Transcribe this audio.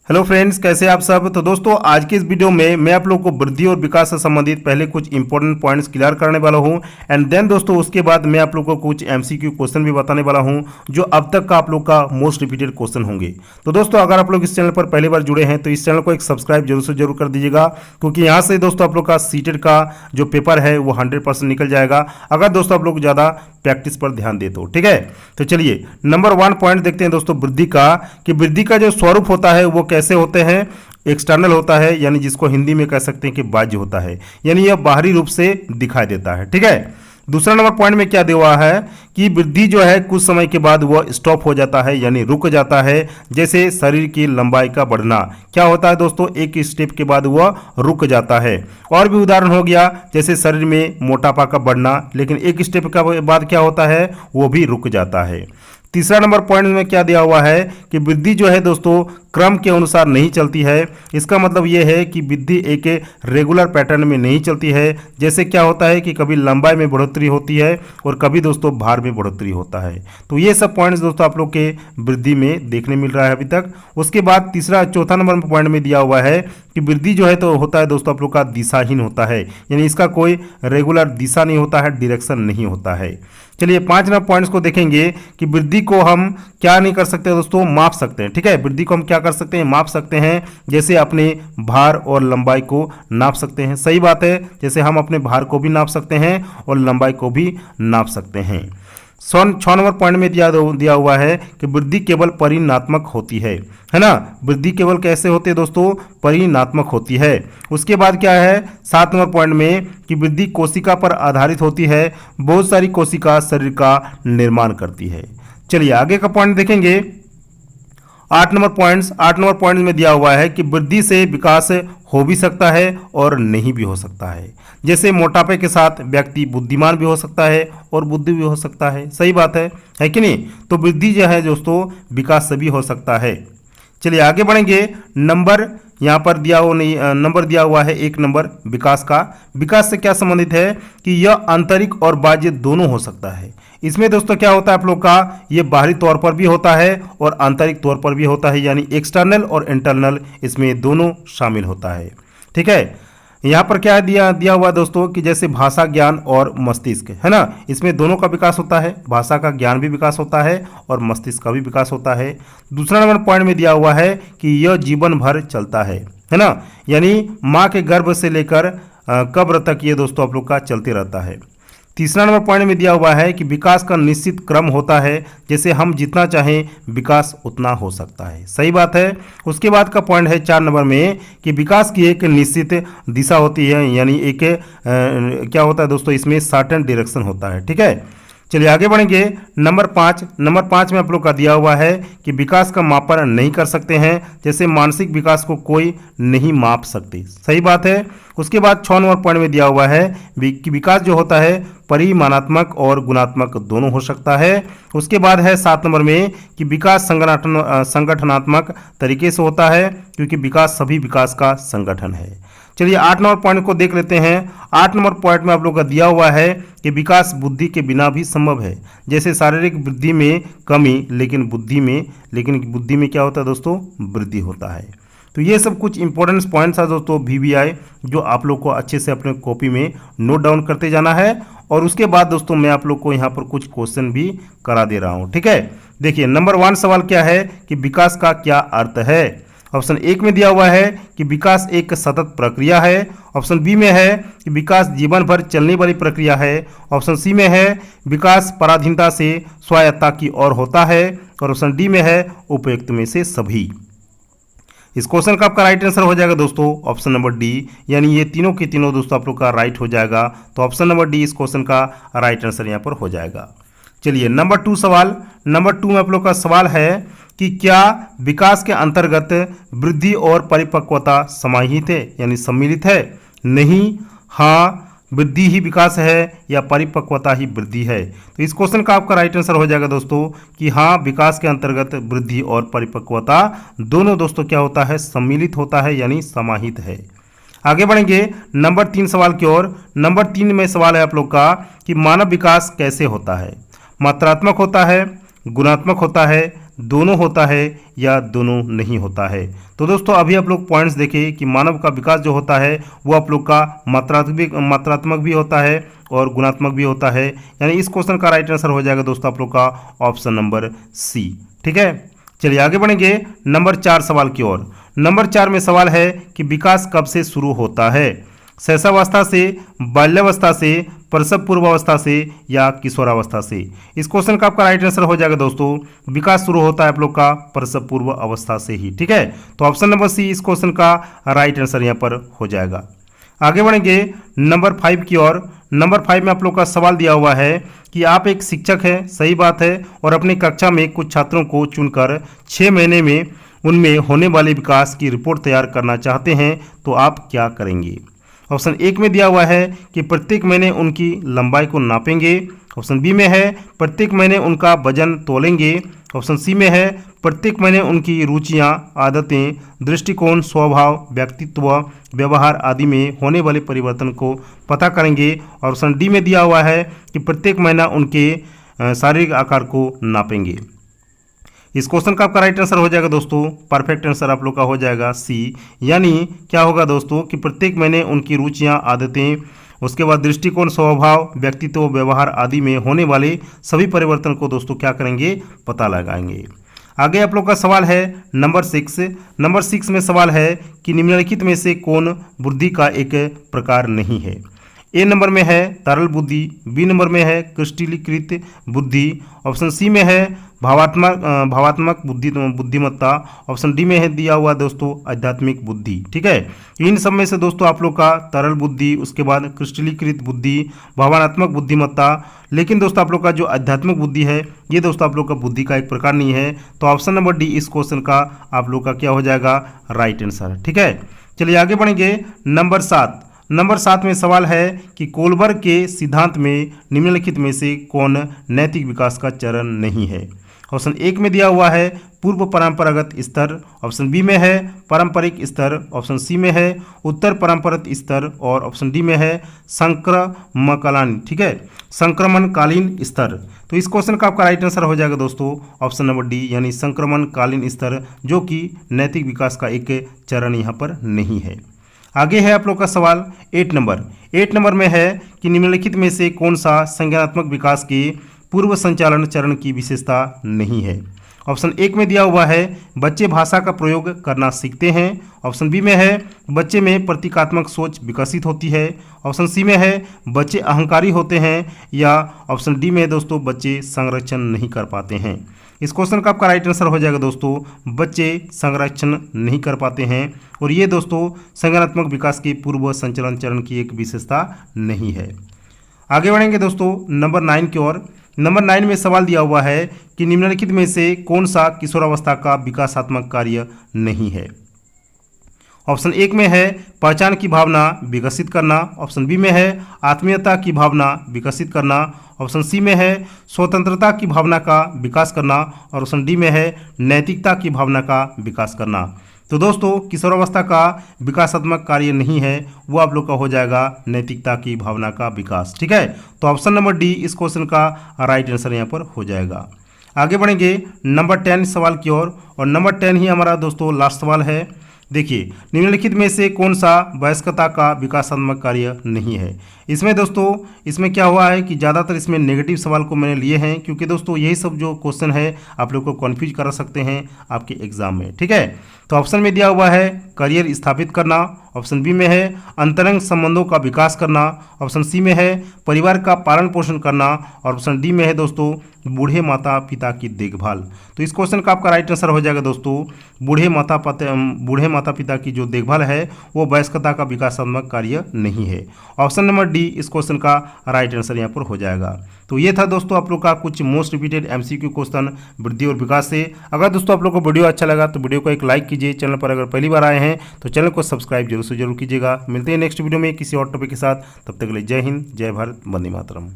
Hello friends, कैसे आप सब। तो दोस्तों, आज की इस वीडियो में मैं आप लोगों को वृद्धि और विकास से संबंधित पहले कुछ इंपॉर्टेंट पॉइंट्स क्लियर करने वाला हूं एंड देन दोस्तों उसके बाद मैं आप लोगों को कुछ एमसीक्यू क्वेश्चन भी बताने वाला हूं जो अब तक का आप लोग का मोस्ट रिपीटेड क्वेश्चन होंगे। तो दोस्तों, अगर आप लोग इस चैनल पर पहली बार जुड़े हैं तो इस चैनल को एक सब्सक्राइब जरूर से जरूर कर दीजिएगा, क्योंकि यहाँ से दोस्तों आप लोग का सीटेट का जो पेपर है वो 100% निकल जाएगा अगर दोस्तों आप लोग ज़्यादा प्रैक्टिस पर ध्यान दे तो। ठीक है, तो चलिए नंबर 1 पॉइंट देखते हैं दोस्तों वृद्धि का, कि वृद्धि का जो स्वरूप होता है वो कैसे होते हैं। एक्सटर्नल होता है, यानी जिसको हिंदी में कह सकते हैं कि बाह्य होता है, यानी यह बाहरी रूप से दिखाई देता है। ठीक है, दूसरा नंबर पॉइंट में क्या दिया हुआ है कि वृद्धि जो है कुछ समय के बाद वह स्टॉप हो जाता है, यानी रुक जाता है। जैसे शरीर की लंबाई का बढ़ना क्या होता है दोस्तों, एक स्टेप के बाद वह रुक जाता है। और भी उदाहरण हो गया, जैसे शरीर में मोटापा का बढ़ना, लेकिन एक स्टेप के बाद क्या होता है, वो भी रुक जाता है। तीसरा नंबर पॉइंट में क्या दिया हुआ है कि वृद्धि जो है दोस्तों क्रम के अनुसार नहीं चलती है। इसका मतलब यह है कि वृद्धि एक रेगुलर पैटर्न में नहीं चलती है। जैसे क्या होता है कि कभी लंबाई में बढ़ोतरी होती है और कभी दोस्तों भार में बढ़ोतरी होता है। तो ये सब पॉइंट्स दोस्तों आप लोग के वृद्धि में देखने मिल रहा है अभी तक। उसके बाद चौथा नंबर पॉइंट में दिया हुआ है कि वृद्धि जो है तो होता है दोस्तों आप लोग का दिशाहीन होता है, यानी इसका कोई रेगुलर दिशा नहीं होता है, डायरेक्शन नहीं होता है। चलिए 5 नंबर पॉइंट्स को देखेंगे कि वृद्धि को हम क्या नहीं कर सकते दोस्तों, माप सकते हैं। ठीक है, वृद्धि को हम क्या कर सकते हैं, माप सकते हैं। जैसे अपने भार और लंबाई को नाप सकते हैं। सही बात है, जैसे हम अपने भार को भी नाप सकते हैं और लंबाई को भी नाप सकते हैं। 6 नंबर पॉइंट में दिया हुआ है कि वृद्धि केवल परिणात्मक होती है ना। वृद्धि केवल कैसे होती है दोस्तों, परिणात्मक होती है। उसके बाद क्या है 7 नंबर पॉइंट में कि वृद्धि कोशिका पर आधारित होती है। बहुत सारी कोशिका शरीर का निर्माण करती है। चलिए आगे का पॉइंट देखेंगे। 8 नंबर पॉइंट में दिया हुआ है कि वृद्धि से विकास हो भी सकता है और नहीं भी हो सकता है। जैसे मोटापे के साथ व्यक्ति बुद्धिमान भी हो सकता है और बुद्धि भी हो सकता है। सही बात है कि नहीं। तो वृद्धि जो है दोस्तों विकास से भी हो सकता है। चलिए आगे बढ़ेंगे। नंबर यहाँ पर नंबर दिया हुआ है 1 नंबर विकास का। विकास से क्या संबंधित है कि यह आंतरिक और बाह्य दोनों हो सकता है। इसमें दोस्तों क्या होता है आप लोग का, ये बाहरी तौर पर भी होता है और आंतरिक तौर पर भी होता है, यानी एक्सटर्नल और इंटरनल इसमें दोनों शामिल होता है। ठीक है, यहाँ पर क्या दिया हुआ दोस्तों कि जैसे भाषा ज्ञान और मस्तिष्क है ना, इसमें दोनों का विकास होता है। भाषा का ज्ञान भी विकास होता है और मस्तिष्क का भी विकास होता है। दूसरा नंबर पॉइंट में दिया हुआ है कि यह जीवन भर चलता है ना, यानी माँ के गर्भ से लेकर कब्र तक ये दोस्तों आप लोग का चलते रहता है। तीसरा नंबर पॉइंट में दिया हुआ है कि विकास का निश्चित क्रम होता है। जैसे हम जितना चाहें विकास उतना हो सकता है। सही बात है। उसके बाद का पॉइंट है 4 नंबर में कि विकास की एक निश्चित दिशा होती है, यानी एक क्या होता है दोस्तों, इसमें सर्टेन डायरेक्शन होता है। ठीक है, चलिए आगे बढ़ेंगे। नंबर 5 में आप लोग का दिया हुआ है कि विकास का मापन नहीं कर सकते हैं। जैसे मानसिक विकास को कोई नहीं माप सकते। सही बात है। उसके बाद 6 नंबर पॉइंट में दिया हुआ है कि विकास जो होता है परिमाणात्मक और गुणात्मक दोनों हो सकता है। उसके बाद है 7 नंबर में कि विकास संगठनात्मक तरीके से होता है, क्योंकि विकास सभी विकास का संगठन है। चलिए 8 नंबर पॉइंट को देख लेते हैं। 8 नंबर पॉइंट में आप लोग का दिया हुआ है कि विकास बुद्धि के बिना भी संभव है। जैसे शारीरिक वृद्धि में कमी, लेकिन बुद्धि में क्या होता है दोस्तों, वृद्धि होता है। तो ये सब कुछ इंपॉर्टेंट पॉइंट्स है दोस्तों VVI, जो आप लोग को अच्छे से अपने कॉपी में नोट डाउन करते जाना है। और उसके बाद दोस्तों मैं आप लोग को यहाँ पर कुछ क्वेश्चन भी करा दे रहा हूँ। ठीक है, देखिए नंबर 1 सवाल क्या है कि विकास का क्या अर्थ है। ऑप्शन 1 में दिया हुआ है कि विकास एक सतत प्रक्रिया है। ऑप्शन बी में है कि विकास जीवन भर चलने वाली प्रक्रिया है। ऑप्शन सी में है विकास पराधीनता से स्वायत्तता की ओर होता है। और ऑप्शन डी में है उपयुक्त में से सभी। इस क्वेश्चन का आपका राइट आंसर हो जाएगा दोस्तों ऑप्शन नंबर डी, यानी ये तीनों के तीनों दोस्तों आप लोग का राइट हो जाएगा। तो ऑप्शन नंबर डी इस क्वेश्चन का राइट आंसर यहाँ पर हो जाएगा। चलिए नंबर 2 सवाल। नंबर 2 में आप लोग का सवाल है कि क्या विकास के अंतर्गत वृद्धि और परिपक्वता समाहित है, यानी सम्मिलित है। नहीं, हाँ, वृद्धि ही विकास है या परिपक्वता ही वृद्धि है। तो इस क्वेश्चन का आपका राइट आंसर हो जाएगा दोस्तों कि हाँ, विकास के अंतर्गत वृद्धि और परिपक्वता दोनों दोस्तों क्या होता है, सम्मिलित होता है, यानी समाहित है। आगे बढ़ेंगे नंबर 3 सवाल की ओर। नंबर 3 में सवाल है आप लोग का कि मानव विकास कैसे होता है। मात्रात्मक होता है, गुणात्मक होता है, दोनों होता है या दोनों नहीं होता है। तो दोस्तों अभी आप लोग पॉइंट्स देखें कि मानव का विकास जो होता है वो आप लोग का मात्रात्मक भी होता है और गुणात्मक भी होता है। यानी इस क्वेश्चन का राइट आंसर हो जाएगा दोस्तों आप लोग का ऑप्शन नंबर सी। ठीक है, चलिए आगे बढ़ेंगे नंबर 4 सवाल की ओर। नंबर 4 में सवाल है कि विकास कब से शुरू होता है, शैशवावस्था से, बाल्यावस्था से, प्रसव पूर्वावस्था से या किशोरावस्था से। इस क्वेश्चन का आपका राइट आंसर हो जाएगा दोस्तों, विकास शुरू होता है आप लोग का प्रसव पूर्व अवस्था से ही। ठीक है, तो ऑप्शन नंबर सी इस क्वेश्चन का राइट आंसर यहाँ पर हो जाएगा। आगे बढ़ेंगे नंबर 5 की ओर। नंबर 5 में आप लोग का सवाल दिया हुआ है कि आप एक शिक्षक हैं, सही बात है, और अपनी कक्षा में कुछ छात्रों को चुनकर 6 महीने में उनमें होने वाले विकास की रिपोर्ट तैयार करना चाहते हैं, तो आप क्या करेंगे। ऑप्शन 1 में दिया हुआ है कि प्रत्येक महीने उनकी लंबाई को नापेंगे। ऑप्शन बी में है प्रत्येक महीने उनका वजन तोलेंगे। ऑप्शन सी में है प्रत्येक महीने उनकी रुचियां, आदतें, दृष्टिकोण, स्वभाव, व्यक्तित्व, व्यवहार आदि में होने वाले परिवर्तन को पता करेंगे। और ऑप्शन डी में दिया हुआ है कि प्रत्येक महीना उनके शारीरिक आकार को नापेंगे। इस क्वेश्चन का आपका राइट आंसर हो जाएगा दोस्तों, परफेक्ट आंसर आप लोग का हो जाएगा सी। यानी क्या होगा दोस्तों कि प्रत्येक महीने उनकी रुचियां, आदतें, उसके बाद दृष्टिकोण, स्वभाव, व्यक्तित्व, व्यवहार आदि में होने वाले सभी परिवर्तन को दोस्तों क्या करेंगे, पता लगाएंगे। आगे आप लोग का सवाल है नंबर 6। नंबर 6 में सवाल है कि निम्नलिखित में से कौन बुद्धि का एक प्रकार नहीं है। ए नंबर में है तरल बुद्धि, बी नंबर में है क्रिस्टलीकृत बुद्धि, ऑप्शन सी में है भावात्मक बुद्धिमत्ता, ऑप्शन डी में है दिया हुआ दोस्तों आध्यात्मिक बुद्धि। ठीक है, इन सब में से दोस्तों आप लोग का तरल बुद्धि, उसके बाद क्रिस्टलीकृत बुद्धि, भावनात्मक बुद्धिमत्ता, लेकिन दोस्तों आप लोग का जो आध्यात्मिक बुद्धि है ये दोस्तों आप लोग का बुद्धि का एक प्रकार नहीं है। तो ऑप्शन नंबर डी इस क्वेश्चन का आप लोग का क्या हो जाएगा, राइट आंसर। ठीक है, चलिए आगे बढ़ेंगे नंबर 7। नंबर 7 में सवाल है कि कोलबर्ग के सिद्धांत में निम्नलिखित में से कौन नैतिक विकास का चरण नहीं है। ऑप्शन 1 में दिया हुआ है पूर्व परंपरागत स्तर, ऑप्शन बी में है पारंपरिक स्तर, ऑप्शन सी में है उत्तर परंपरागत स्तर और ऑप्शन डी में है संक्रमणकालीन। ठीक है, संक्रमणकालीन स्तर। तो इस क्वेश्चन का आपका राइट आंसर हो जाएगा दोस्तों ऑप्शन नंबर डी, यानी संक्रमणकालीन स्तर, जो कि नैतिक विकास का एक चरण यहाँ पर नहीं है। आगे है आप लोग का सवाल 8 नंबर। 8 नंबर में है कि निम्नलिखित में से कौन सा संज्ञानात्मक विकास के पूर्व संचालन चरण की विशेषता नहीं है। ऑप्शन 1 में दिया हुआ है बच्चे भाषा का प्रयोग करना सीखते हैं, ऑप्शन बी में है बच्चे में प्रतीकात्मक सोच विकसित होती है, ऑप्शन सी में है बच्चे अहंकारी होते हैं, या ऑप्शन डी में दोस्तों बच्चे संरक्षण नहीं कर पाते हैं। इस क्वेश्चन का आपका राइट आंसर हो जाएगा दोस्तों बच्चे संरक्षण नहीं कर पाते हैं, और ये दोस्तों संज्ञानात्मक विकास के पूर्व संचालन चरण की एक विशेषता नहीं है। आगे बढ़ेंगे दोस्तों नंबर 9 की ओर। नंबर 9 में सवाल दिया हुआ है कि निम्नलिखित में से कौन सा किशोरावस्था का विकासात्मक कार्य नहीं है। ऑप्शन 1 में है पहचान की भावना विकसित करना, ऑप्शन बी में है आत्मीयता की भावना विकसित करना, ऑप्शन सी में है स्वतंत्रता की भावना का विकास करना और ऑप्शन डी में है नैतिकता की भावना का विकास करना। तो दोस्तों किशोरावस्था का विकासात्मक कार्य नहीं है, वो आप लोग का हो जाएगा नैतिकता की भावना का विकास। ठीक है, तो ऑप्शन नंबर डी इस क्वेश्चन का राइट आंसर यहाँ पर हो जाएगा। आगे बढ़ेंगे नंबर 10 सवाल की ओर, और नंबर 10 ही हमारा दोस्तों लास्ट सवाल है। देखिए निम्नलिखित में से कौन सा वयस्कता का विकासात्मक कार्य नहीं है। इसमें दोस्तों इसमें क्या हुआ है कि ज़्यादातर इसमें नेगेटिव सवाल को मैंने लिए हैं, क्योंकि दोस्तों यही सब जो क्वेश्चन है आप लोग को कन्फ्यूज करा सकते हैं आपके एग्जाम में। ठीक है, तो ऑप्शन में दिया हुआ है करियर स्थापित करना, ऑप्शन बी में है अंतरंग संबंधों का विकास करना, ऑप्शन सी में है परिवार का पालन पोषण करना और ऑप्शन डी में है दोस्तों बूढ़े माता पिता की देखभाल। तो इस क्वेश्चन का आपका राइट आंसर हो जाएगा दोस्तों बूढ़े माता पिता की जो देखभाल है वो वयस्कता का विकासात्मक कार्य नहीं है। ऑप्शन नंबर डी इस क्वेश्चन का राइट आंसर यहाँ पर हो जाएगा। तो ये था दोस्तों आप लोग का कुछ मोस्ट रिपीटेड एमसीक्यू क्वेश्चन वृद्धि और विकास से। अगर दोस्तों आप लोग को वीडियो अच्छा लगा तो वीडियो को एक लाइक कीजिए, चैनल पर अगर पहली बार आए हैं तो चैनल को सब्सक्राइब जरूर से जरूर कीजिएगा। मिलते हैं नेक्स्ट वीडियो में किसी और टॉपिक के साथ, तब तक के लिए जय हिंद, जय भारत, वंदे मातरम।